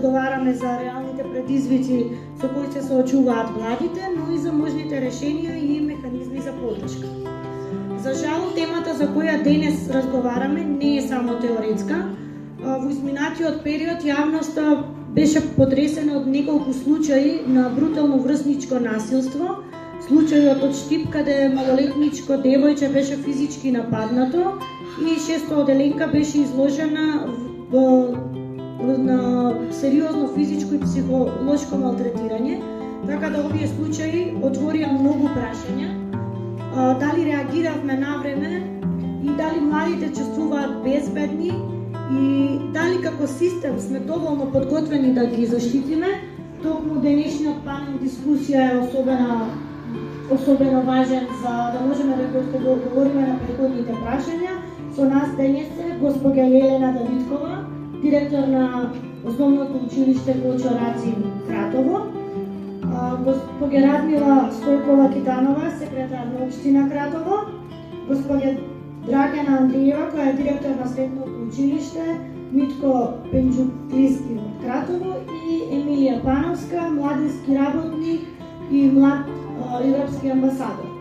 разговараме за реалните предизвици со кои се соочуваат младите, но и за можните решенија и механизми за поддршка. За жал, темата за која денес разговараме не е само теоретска. Во изминатиот период јавноста беше потресена од неколку случаи на брутално врсничко насилство. Случајот од Штип, каде малолетничко девојче беше физички нападнато и 6-оделенка беше изложена на сериозно физичко и психолошко малтретирање, така да овие случаи отворија многу прашања. Дали реагиравме навреме и дали младите чувствуваат безбедни и дали како систем сме доволно подготвени да ги заштитиме. Токму денешниот панел дискусија е особено важен за да можеме да говориме на претходните прашања. Со нас денес е госпоѓа Јелена Давидкова, директор на Основното училиште Гочо Рацин Кратово, госпоѓа Радмила Стојкова Китанова, секретар на општина Кратово, госпоѓа Драгана Андриева, која е директор на Средното училиште Митко Пенџуклиски од Кратово и Емилија Пановска, младински работник и млад европски амбасадор.